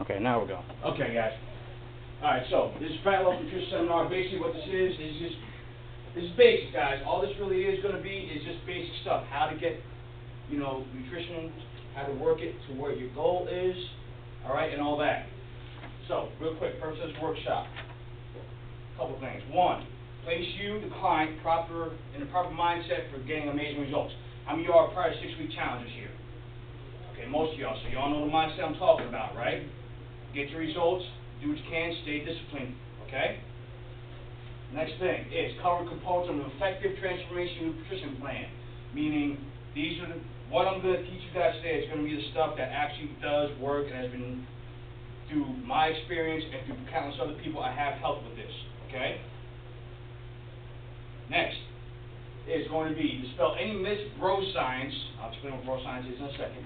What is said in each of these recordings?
Okay, now we're going. Okay, guys. Alright, so this is Fat Loss Nutrition Seminar. Basically what this is just, this is basic, guys. All this really is going to be is just basic stuff. How to get, nutrition, how to work it to where your goal is, alright, and all that. So, real quick, purpose of this workshop. Couple things. One, place you, the client, in the proper mindset for getting amazing results. How many of y'all are part of 6-week challenges here? Okay, most of y'all. So y'all know the mindset I'm talking about, right? Get your results, do what you can, stay disciplined, okay? Next thing is cover components of an effective transformation nutrition plan. Meaning, these are what I'm going to teach you guys today is going to be the stuff that actually does work and has been, through my experience and through countless other people, I have helped with this, okay? Next is going to be dispel any myths, bro science. I'll explain what bro science is in a second.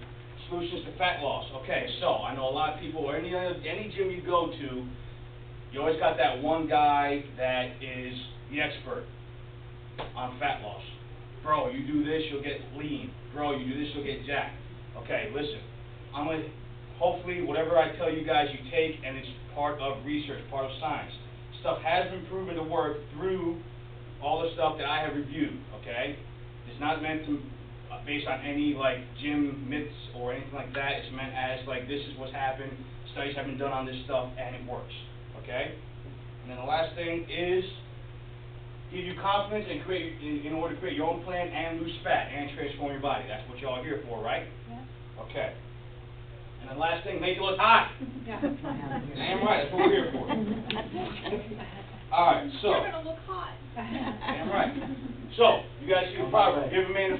Solutions to fat loss. Okay, so I know a lot of people, or any gym you go to, you always got that one guy that is the expert on fat loss. Bro, you do this, you'll get lean. Bro, you do this, you'll get jacked. Okay, listen, I'm going to, hopefully, whatever I tell you guys, you take, and it's part of research, part of science. Stuff has been proven to work through all the stuff that I have reviewed, okay? It's not meant to, based on any, gym myths or anything like that. It's meant as, this is what's happened. Studies have been done on this stuff, and it works, okay? And then the last thing is give you confidence and in order to create your own plan and lose fat and transform your body. That's what y'all are here for, right? Yeah. Okay. And the last thing, make it look hot. Yeah. Damn right, that's what we're here for. All right, so. You're gonna look hot. Damn right. So, you guys see the proverb. Give a man a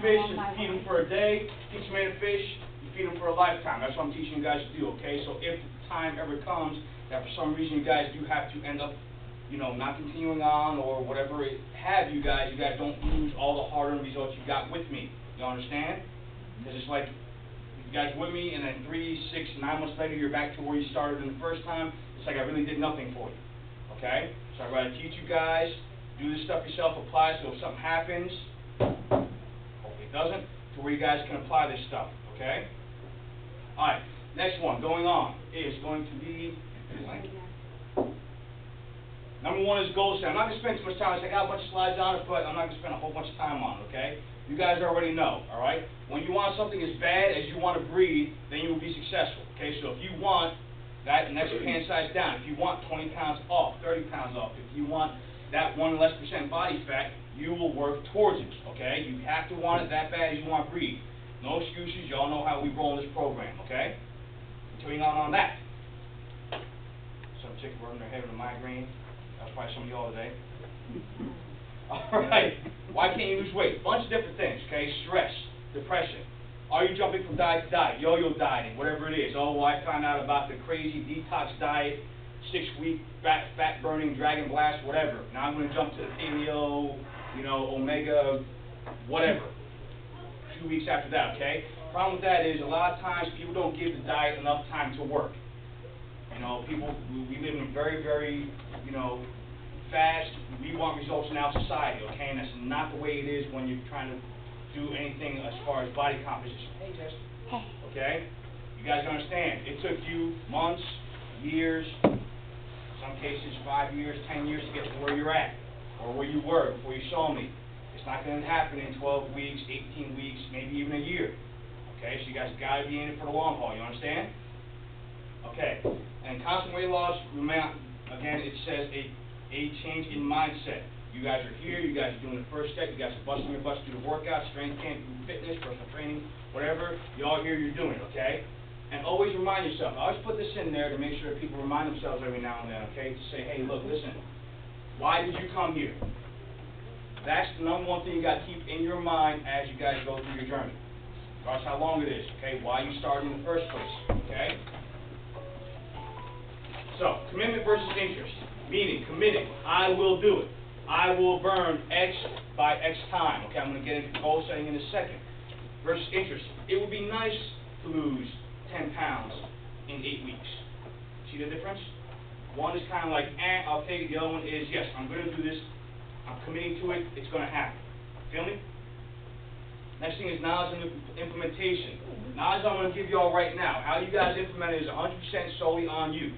fish, you feed him for a day. Teach a man a fish, you feed him for a lifetime. That's what I'm teaching you guys to do, okay? So if the time ever comes that for some reason you guys do have to end up, not continuing on or whatever it have you guys don't lose all the hard-earned results you got with me. You understand? Because it's like, you guys with me, and then 3, 6, 9 months later, you're back to where you started in the first time. It's like I really did nothing for you. Okay? So I'd rather teach you guys, do this stuff yourself, apply, so if something happens, hopefully it doesn't, to where you guys can apply this stuff. Okay? Alright, next one, going on, is going to be number 1 is goal setting. I'm not going to spend too much time. I got a bunch of slides on it, but I'm not going to spend a whole bunch of time on it, okay? You guys already know, all right? When you want something as bad as you want to breathe, then you will be successful, okay? So if you want that next pan size down, if you want 20 pounds off, 30 pounds off, if you want that 1% less body fat, you will work towards it, okay? You have to want it that bad as you want to breathe. No excuses. Y'all know how we roll in this program, okay? Until you're not on that. Some chick rubbing their head with a migraine. That's probably some of y'all today. Alright, why can't you lose weight? Bunch of different things, okay? Stress, depression. Are you jumping from diet to diet? Yo-yo dieting, whatever it is. Oh, I found out about the crazy detox diet, 6-week fat burning, Dragon Blast, whatever. Now I'm going to jump to the paleo, omega, whatever. 2 weeks after that, okay? Problem with that is a lot of times people don't give the diet enough time to work. We live in a very, very, fast, we want results now society, okay? And that's not the way it is when you're trying to do anything as far as body composition. Hey, Jess. Okay? You guys understand. It took you months, years, some cases 5 years, 10 years to get to where you're at, or where you were before you saw me. It's not going to happen in 12 weeks, 18 weeks, maybe even a year. Okay? So you guys got to be in it for the long haul. You understand? Okay. And constant weight loss, again, it says a change in mindset. You guys are here, you guys are doing the first step, you guys are busting your butts through the workout, strength camp, group fitness, personal training, whatever, y'all here, you're doing, okay? And always remind yourself, I always put this in there to make sure that people remind themselves every now and then, okay? To say, hey, look, listen, why did you come here? That's the number 1 thing you got to keep in your mind as you guys go through your journey. Regardless how long it is, okay? Why you started in the first place, okay? So, commitment versus interest. Meaning, committing, I will do it. I will burn X by X time. Okay, I'm going to get into goal setting in a second. Versus interest. It would be nice to lose 10 pounds in 8 weeks. See the difference? One is kind of like, I'll take it. The other one is, yes, I'm going to do this. I'm committing to it. It's going to happen. Feel me? Next thing is knowledge and implementation. Knowledge I'm going to give you all right now. How you guys implement it is 100% solely on you.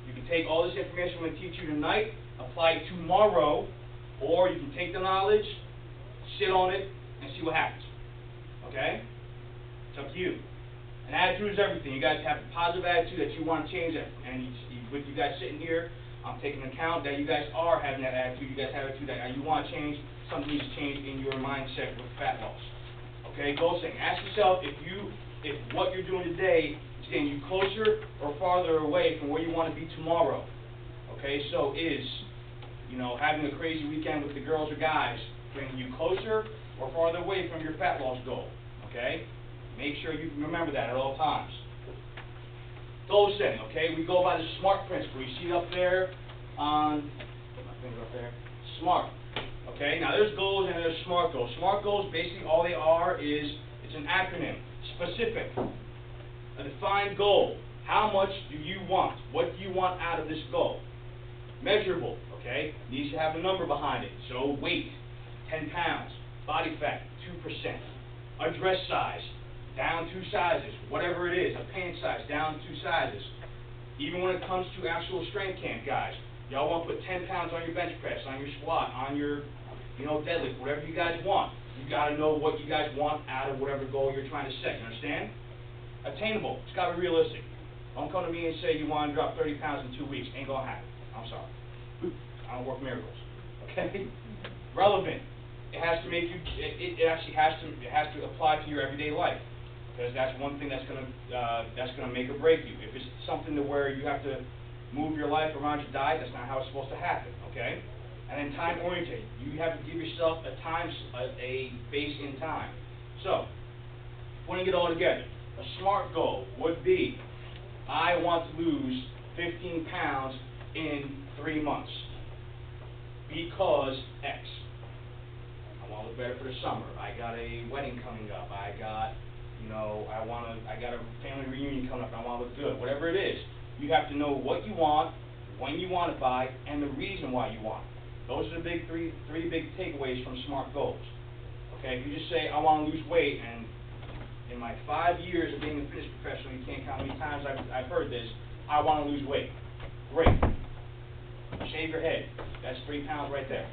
You can take all this information I'm going to teach you tonight, apply it tomorrow, or you can take the knowledge, sit on it, and see what happens. Okay? It's up to you. And attitude is everything. You guys have a positive attitude that you want to change it. And with you guys sitting here, I'm taking account that you guys are having that attitude. You guys have an attitude that you want to change. Something needs to change in your mindset with fat loss. Okay? Goal setting. Ask yourself if what you're doing today is getting you closer or farther away from where you want to be tomorrow. Okay? So is, having a crazy weekend with the girls or guys bringing you closer or farther away from your fat loss goal? Okay? Make sure you remember that at all times. Goal setting, okay? We go by the SMART principle. You see it up there on, put my finger up there, SMART. Okay? Now there's goals and there's SMART goals. SMART goals, basically all they are is, it's an acronym. Specific. A defined goal. How much do you want? What do you want out of this goal? Measurable, okay? Needs to have a number behind it. So weight, 10 pounds. Body fat, 2%. A dress size, down 2 sizes. Whatever it is, a pant size, down 2 sizes. Even when it comes to actual strength camp, guys, y'all want to put 10 pounds on your bench press, on your squat, on your, deadlift, whatever you guys want. You got to know what you guys want out of whatever goal you're trying to set. You understand? Attainable. It's got to be realistic. Don't come to me and say you want to drop 30 pounds in 2 weeks. Ain't going to happen. I'm sorry. I don't work miracles. Okay? Relevant. It has to make you, it actually has to apply to your everyday life. Because that's one thing that's gonna make or break you. If it's something to where you have to move your life around your diet, that's not how it's supposed to happen, okay? And then time oriented. You have to give yourself a base in time. So, putting it all together, a SMART goal would be, I want to lose 15 pounds in 3 months. Because X. I want to look better for the summer. I got a wedding coming up. I got a family reunion coming up, and I want to look good. Whatever it is, you have to know what you want, when you want it by, and the reason why you want it. Those are the three big takeaways from SMART goals. Okay, if you just say, I want to lose weight, and in my 5 years of being a fitness professional, you can't count how many times I've heard this, I want to lose weight. Great. Shave your head. That's 3 pounds right there.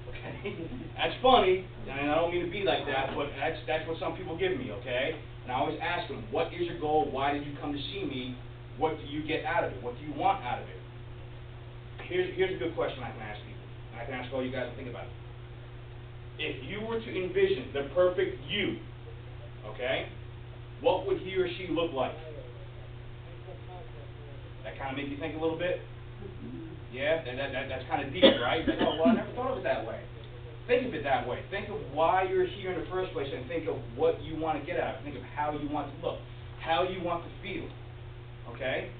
Okay? That's funny, and I don't mean to be like that, but that's what some people give me, okay? And I always ask them, what is your goal? Why did you come to see me? What do you get out of it? What do you want out of it? Here's a good question I can ask people, and I can ask all you guys to think about it. If you were to envision the perfect you, okay, what would he or she look like? That kind of make you think a little bit? Yeah, that's kind of deep, right? Like, oh, well, I never thought of it that way. Think of it that way. Think of why you're here in the first place, and think of what you want to get out of it. Think of how you want to look, how you want to feel. Okay?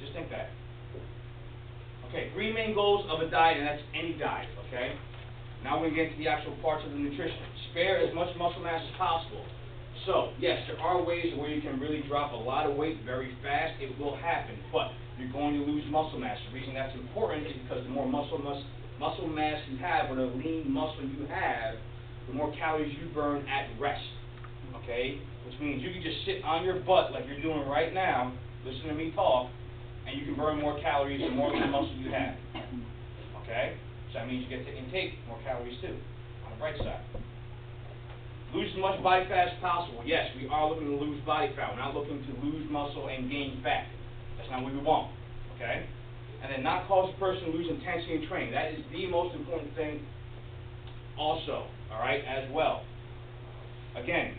Just think that. Okay, 3 main goals of a diet, and that's any diet, okay? Now we're going to get into the actual parts of the nutrition. Spare as much muscle mass as possible. So, yes, there are ways where you can really drop a lot of weight very fast. It will happen, but you're going to lose muscle mass. The reason that's important is because the more muscle mass you have, or the lean muscle you have, the more calories you burn at rest. Okay? Which means you can just sit on your butt like you're doing right now, listen to me talk, and you can burn more calories the more lean muscle you have. Okay? So that means you get to intake more calories too, on the bright side. Lose as much body fat as possible. Yes, we are looking to lose body fat. We're not looking to lose muscle and gain fat. That's not what we want. Okay? And then not cause a person to lose intensity in training. That is the most important thing also, all right, as well. Again,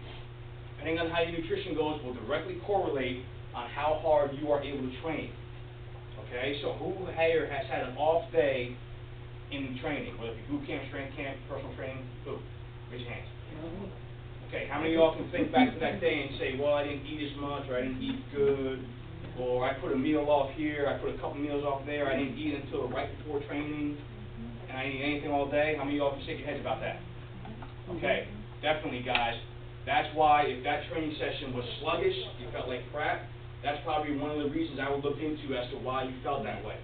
depending on how your nutrition goes will directly correlate on how hard you are able to train. Okay? So who here has had an off day in training? Whether it be boot camp, strength camp, personal training, who? Raise your hands. Okay, how many of y'all can think back to that day and say, well, I didn't eat as much, or I didn't eat good, or I put a meal off here, I put a couple meals off there, I didn't eat until right before training, and I didn't eat anything all day? How many of y'all can shake your heads about that? Okay, definitely, guys. That's why if that training session was sluggish, you felt like crap, that's probably one of the reasons I would look into as to why you felt that way.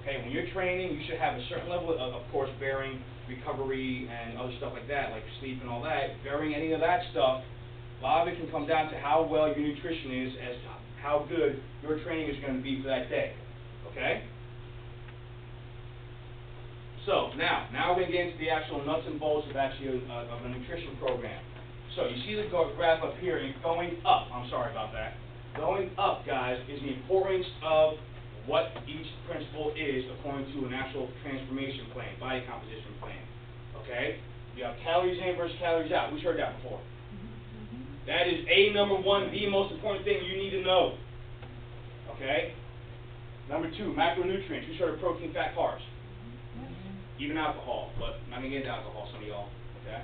Okay, when you're training, you should have a certain level of course, bearing recovery and other stuff like that, like sleep and all that. Bearing any of that stuff, a lot of it can come down to how well your nutrition is, as to how good your training is going to be for that day. Okay? So, now we're going to get into the actual nuts and bolts of actually of a nutrition program. So, you see the graph up here, and going up, I'm sorry about that. Going up, guys, is the importance of what each principle is according to an actual transformation plan, body composition plan. Okay? You have calories in versus calories out. Who's heard that before? That is number one, the most important thing you need to know. Okay? Number two, macronutrients. Who's heard of protein, fat, carbs? Even alcohol, but I'm not going to get into alcohol, some of y'all. Okay?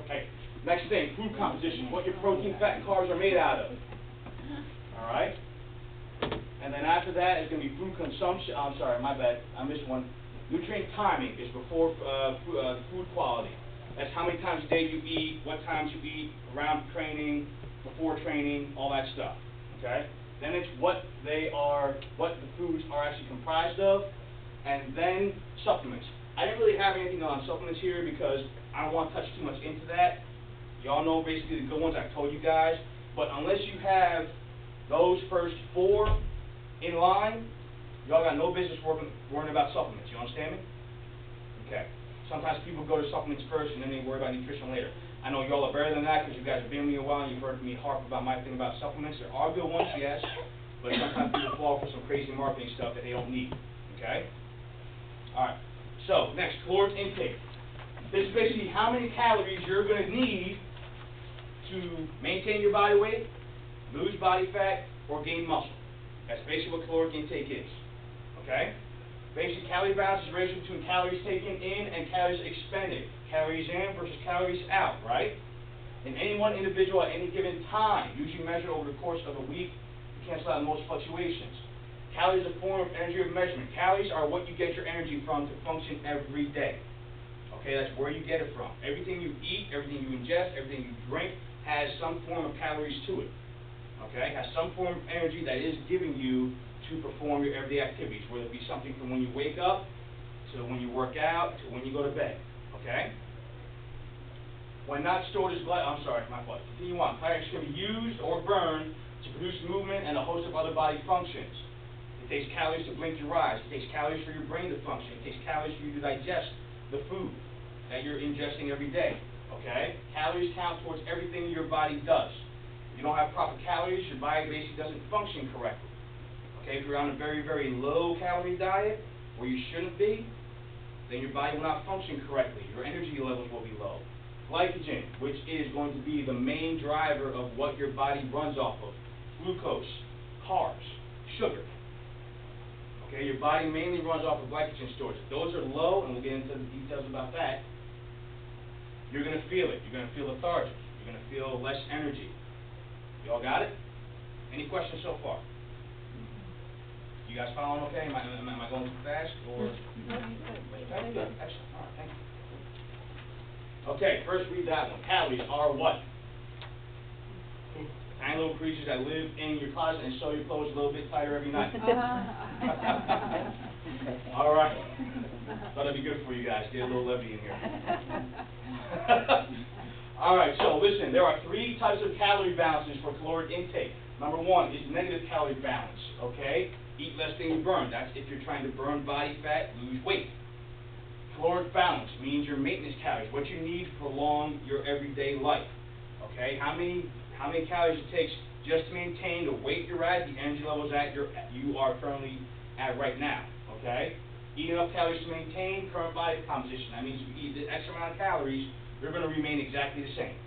Okay. Next thing, food composition. What your protein, fat, and carbs are made out of. All right? And then after that is going to be food consumption. I'm sorry, my bad. I missed one. Nutrient timing is before food quality. That's how many times a day you eat, what times you eat, around training, before training, all that stuff. Okay? Then it's what the foods are actually comprised of, and then supplements. I didn't really have anything on supplements here because I don't want to touch too much into that. Y'all know basically the good ones I told you guys, but unless you have those first four in line, y'all got no business worrying about supplements. You understand me? Okay. Sometimes people go to supplements first and then they worry about nutrition later. I know y'all are better than that because you guys have been with me a while and you've heard me harp about my thing about supplements. There are good ones, yes, but sometimes people fall for some crazy marketing stuff that they don't need. Okay? Alright. So, next, caloric intake. This is basically how many calories you're going to need to maintain your body weight, lose body fat, or gain muscle. That's basically what caloric intake is. Okay? Basic calorie balance is the ratio between calories taken in and calories expended. Calories in versus calories out, right? In any one individual at any given time, usually measured over the course of a week, to cancel out most fluctuations. Calories are a form of energy of measurement. Calories are what you get your energy from to function every day. Okay, that's where you get it from. Everything you eat, everything you ingest, everything you drink has some form of calories to it. Okay, has some form of energy that is giving you to perform your everyday activities, whether it be something from when you wake up, to when you work out, to when you go to bed. Okay? When not stored as I'm sorry, my fault. Continue on. Calories can be used or burned to produce movement and a host of other body functions. It takes calories to blink your eyes. It takes calories for your brain to function. It takes calories for you to digest the food that you're ingesting every day. Okay? Calories count towards everything your body does. If you don't have proper calories, your body basically doesn't function correctly. Okay, if you're on a very, very low calorie diet, where you shouldn't be, then your body will not function correctly. Your energy levels will be low. Glycogen, which is going to be the main driver of what your body runs off of. Glucose, carbs, sugar. Okay, your body mainly runs off of glycogen stores. If those are low, and we'll get into the details about that, you're going to feel it. You're going to feel lethargic. You're going to feel less energy. You all got it? Any questions so far? You guys following okay? Am I going too fast? Or? Okay, good. Excellent. All right, thank you. Okay, first read that one. Calories are what? Tiny little creatures that live in your closet and sew your clothes a little bit tighter every night. All right. Thought that'd be good for you guys. Get a little levity in here. All right, so listen, there are three types of calorie balances for caloric intake. Number one is negative calorie balance, okay? Eat less than you burn. That's if you're trying to burn body fat, lose weight. Caloric balance means your maintenance calories, what you need to prolong your everyday life. Okay? How many calories it takes just to maintain the weight you're at, the energy levels that you are currently at right now. Okay? Eat enough calories to maintain current body composition. That means if you eat the X amount of calories, you're going to remain exactly the same.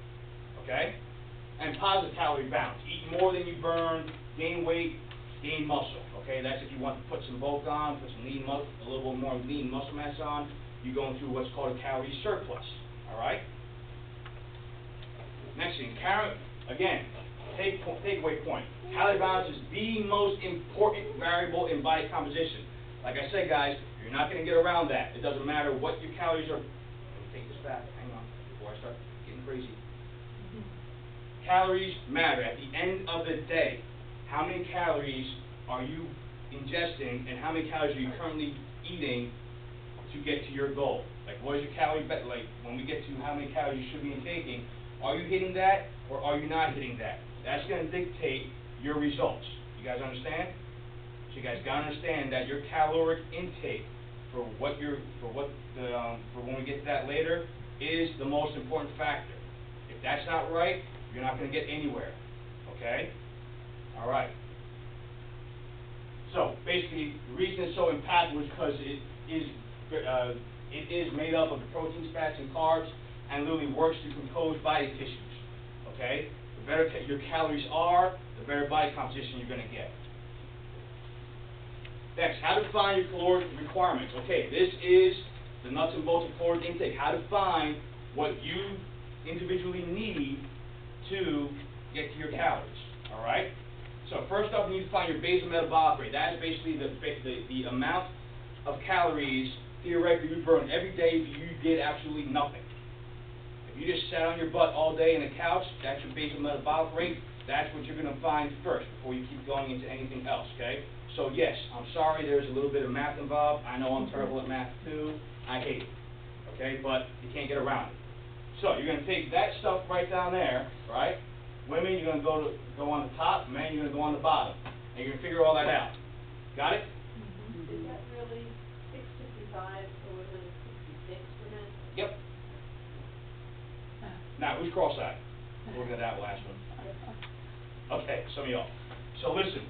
Okay? And positive calorie balance. Eat more than you burn, gain weight, gain muscle. Okay, that's if you want to put some bulk on, put some lean muscle, a little bit more lean muscle mass on. You're going through what's called a calorie surplus. All right. Next thing, again, takeaway point. Calorie balance is the most important variable in body composition. Like I said, guys, you're not going to get around that. It doesn't matter what your calories are. Let me take this back. Hang on, before I start getting crazy. Calories matter. At the end of the day, how many calories are you ingesting and how many calories are you currently eating to get to your goal. Like, what is your calorie like when we get to how many calories you should be taking, are you hitting that or are you not hitting that? That's going to dictate your results. You guys understand? So you guys got to understand that your caloric intake for when we get to that later is the most important factor. If that's not right, you're not going to get anywhere. Okay? All right. So basically, the reason it's so impactful is because it is made up of the proteins, fats, and carbs, and literally works to compose body tissues. Okay? The better your calories are, the better body composition you're going to get. Next, how to find your caloric requirements. Okay, this is the nuts and bolts of caloric intake. How to find what you individually need to get to your calories. All right? So first off, you need to find your basal metabolic rate. That is basically the amount of calories theoretically you burn every day if you did absolutely nothing. If you just sat on your butt all day in a couch, that's your basal metabolic rate. That's what you're going to find first before you keep going into anything else, okay? So yes, I'm sorry there's a little bit of math involved. I know I'm terrible at math too. I hate it, okay? But you can't get around it. So you're going to take that stuff right down there, right? Women, you're going to go on the top. Men, you're going to go on the bottom. And you're going to figure all that out. Got it? Mm-hmm. Is that really 655 or was it 66 for men? Yep. Now, who's cross-eyed? Look at that last one. Okay, some of y'all. So listen,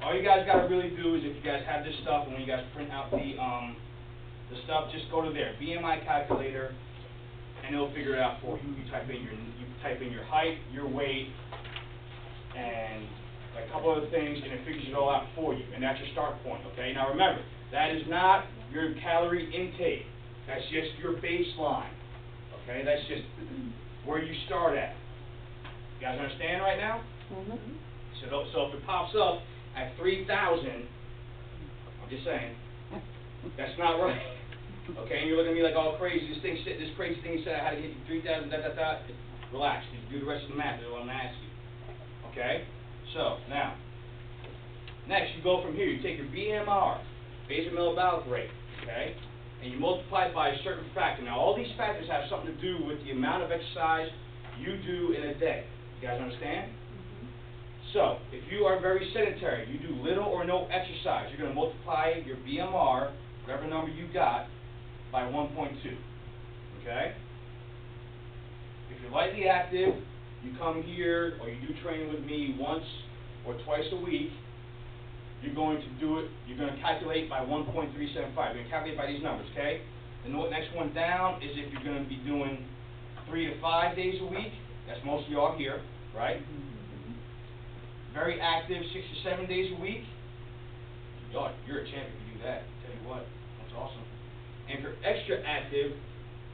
all you guys got to really do is if you guys have this stuff and when you guys print out the stuff, just go to there, BMI calculator, and it'll figure it out for you. You type in your height, your weight, and a couple other things, and it figures it all out for you. And that's your start point, okay? Now remember, that is not your calorie intake. That's just your baseline, okay? That's just where you start at. You guys understand right now? Mm-hmm. So if it pops up at 3,000, I'm just saying, that's not right. Okay, and you're looking at me like all crazy. This crazy thing you said, I had to get you 3,000, Relax. You do the rest of the math. That's what I'm going to ask you. Okay? So, now, next you go from here. You take your BMR, basal metabolic rate, okay? And you multiply it by a certain factor. Now, all these factors have something to do with the amount of exercise you do in a day. You guys understand? Mm-hmm. So, if you are very sedentary, you do little or no exercise, you're going to multiply your BMR, whatever number you got, by 1.2. Okay? If you're lightly active, you come here or you do training with me once or twice a week, you're going to calculate by 1.375. You're going to calculate by these numbers, okay? The next one down is if you're going to be doing 3 to 5 days a week. That's most of y'all here, right? Very active 6 to 7 days a week. Y'all, you're a champion if you do that. I tell you what, that's awesome. And if you're extra active,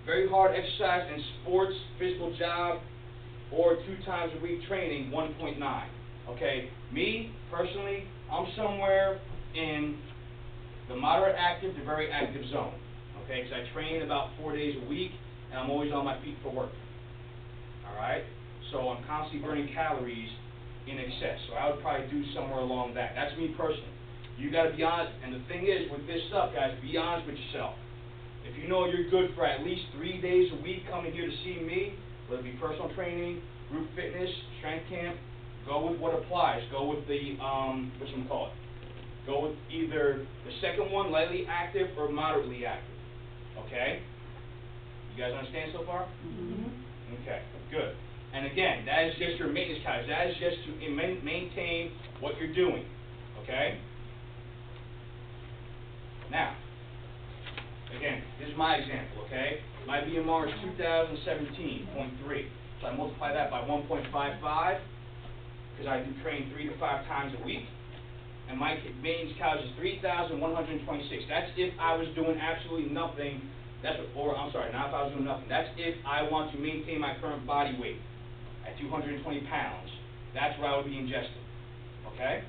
very hard exercise in sports, physical job, or 2 times a week training, 1.9. Okay, me, personally, I'm somewhere in the moderate active to very active zone. Okay, because I train about 4 days a week, and I'm always on my feet for work. Alright, so I'm constantly burning calories in excess. So I would probably do somewhere along that. That's me personally. You got to be honest, and the thing is, with this stuff, guys, be honest with yourself. If you know you're good for at least 3 days a week coming here to see me, whether it be personal training, group fitness, strength camp, go with what applies. Go with the, whatchamacallit. Go with either the second one, lightly active, or moderately active. Okay? You guys understand so far? Mm-hmm. Okay, good. And again, that is just your maintenance calories. That is just to maintain what you're doing. Okay? Now, again, this is my example, okay? My BMR is 2017.3. So I multiply that by 1.55 because I do train 3 to 5 times a week. And my maintenance calories is 3,126. That's if I was doing absolutely nothing. Not if I was doing nothing. That's if I want to maintain my current body weight at 220 pounds. That's what I would be ingesting. Okay?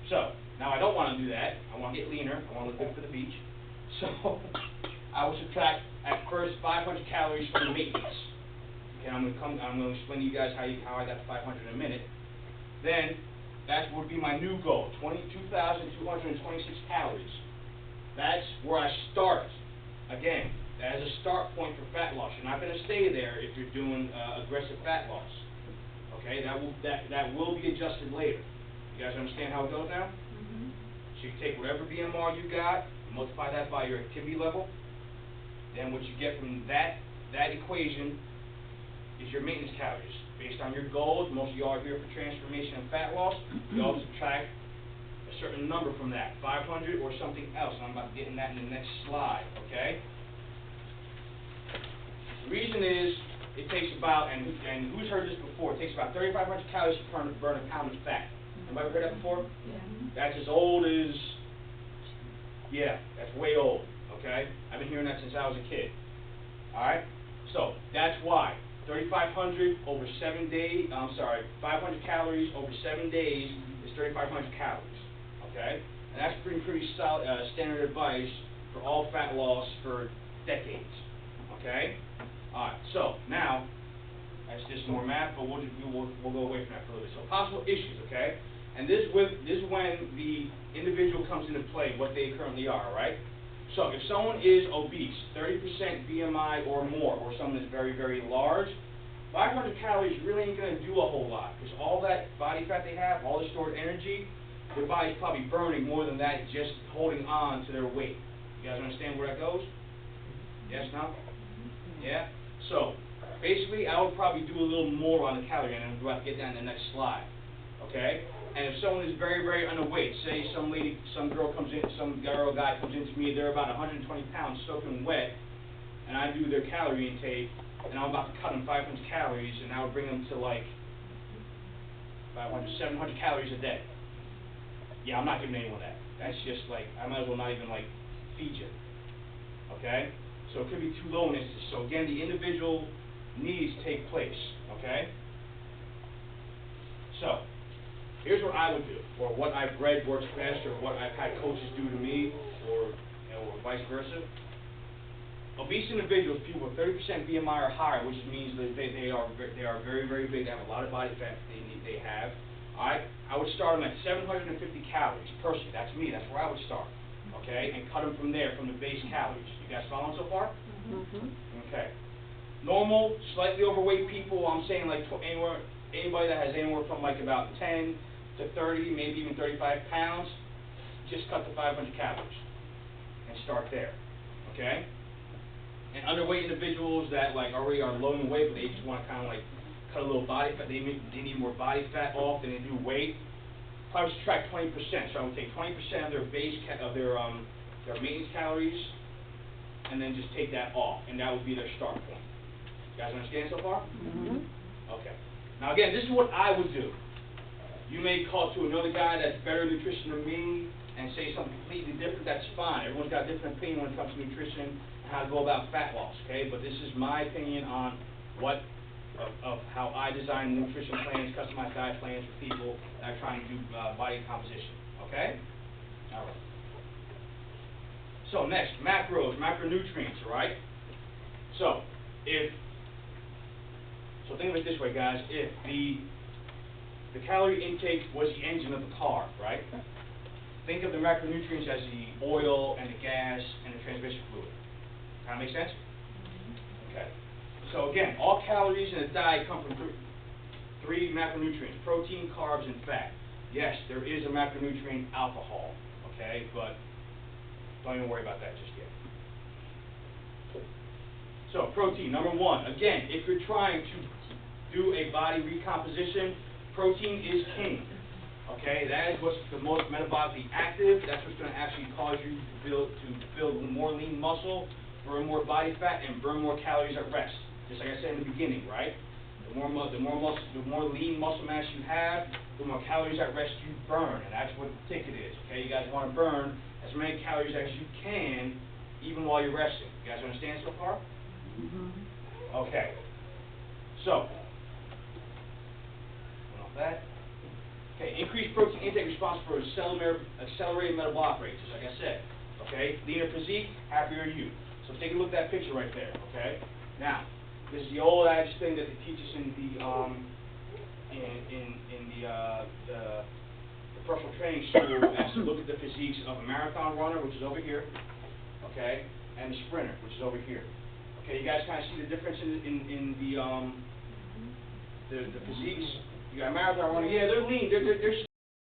So, now I don't want to do that. I want to get leaner. I want to look good for the beach. So, I will subtract at first 500 calories from the maintenance. Okay, I'm going to explain to you guys how I got to 500 in a minute. Then, That would be my new goal, 22,226 calories. That's where I start. Again, as a start point for fat loss. You're not going to stay there if you're doing aggressive fat loss. Okay, that will be adjusted later. You guys understand how it goes now? Mm-hmm. So you take whatever BMR you got, multiply that by your activity level, then what you get from that equation is your maintenance calories. Based on your goals, most of you are here for transformation and fat loss, you all subtract a certain number from that, 500 or something else, and I'm about to get in that in the next slide, okay? The reason is, it takes about, and who's heard this before, it takes about 3,500 calories to burn a pound of fat. Anybody heard that before? Yeah. That's as old as, yeah, that's way old, okay? I've been hearing that since I was a kid, all right? So, that's why 3,500 over 7 days, 500 calories over 7 days is 3,500 calories, okay? And that's pretty solid, standard advice for all fat loss for decades, okay? All right, so now, that's just more math, but we'll go away from that for a little bit. So possible issues, okay? And this is when the individual comes into play, what they currently are, right? So if someone is obese, 30% BMI or more, or someone is very, very large, 500 calories really ain't going to do a whole lot, because all that body fat they have, all the stored energy, their body's probably burning more than that just holding on to their weight. You guys understand where that goes? Yes, no? Yeah? So, basically, I would probably do a little more on the calorie, and I'm about to get down to the next slide. Okay? And if someone is very, very underweight, say some girl or guy comes into me, they're about 120 pounds soaking wet, and I do their calorie intake, and I'm about to cut them 500 calories, and I would bring them to like 500, 700 calories a day. Yeah, I'm not giving anyone that. That's just like, I might as well not even like feed you. Okay? So it could be too low in instances. So again, the individual needs take place. Okay? So, here's what I would do, or what I've read works best, or what I've had coaches do to me, or vice versa. Obese individuals, people with 30% BMI or higher, which means that they are very, very big. They have a lot of body fat they have. All right, I would start them at 750 calories. Personally, that's me. That's where I would start. Okay, and cut them from there, from the base calories. You guys following so far? Mm-hmm. Okay. Normal, slightly overweight people, I'm saying like anybody that has anywhere from like about 10 to 30, maybe even 35 pounds, just cut to 500 calories and start there. Okay? And underweight individuals that like already are low in weight, but they just want to kind of like cut a little body fat, they need more body fat off than they do weight. Probably subtract 20%. So I would take 20% of their their maintenance calories, and then just take that off, and that would be their start point. You guys understand so far? Mm-hmm. Okay. Now again, this is what I would do. You may call to another guy that's better nutrition than me and say something completely different. That's fine. Everyone's got a different opinion when it comes to nutrition and how to go about fat loss. Okay, but this is my opinion on of how I design nutrition plans, customized diet plans for people that are trying to do body composition. Okay. All right. So next, macros, macronutrients. All right. So think of it this way, guys. If the calorie intake was the engine of the car, right? Think of the macronutrients as the oil and the gas and the transmission fluid. Kind of make sense? Okay. So again, all calories in a diet come from three macronutrients: protein, carbs, and fat. Yes, there is a macronutrient, alcohol. Okay, but don't even worry about that just yet. So protein, number one. Again, if you're trying to do a body recomposition, protein is king. Okay, that is what's the most metabolically active. That's what's going to actually cause you to build more lean muscle, burn more body fat, and burn more calories at rest. Just like I said in the beginning, right? The more lean muscle mass you have, the more calories at rest you burn, and that's what the ticket is. Okay, you guys want to burn as many calories as you can, even while you're resting. You guys understand so far? Mm-hmm. Okay. So, off that. Okay, increased protein intake responsible for accelerated metabolic rate, just like I said. Okay, leaner physique, happier you. So take a look at that picture right there. Okay. Now, this is the old adage thing that they teach us in the personal training school as to look at the physiques of a marathon runner, which is over here, okay, and the sprinter, which is over here. Okay, you guys kind of see the difference in the physiques? You got a marathon runner, yeah, they're lean, they're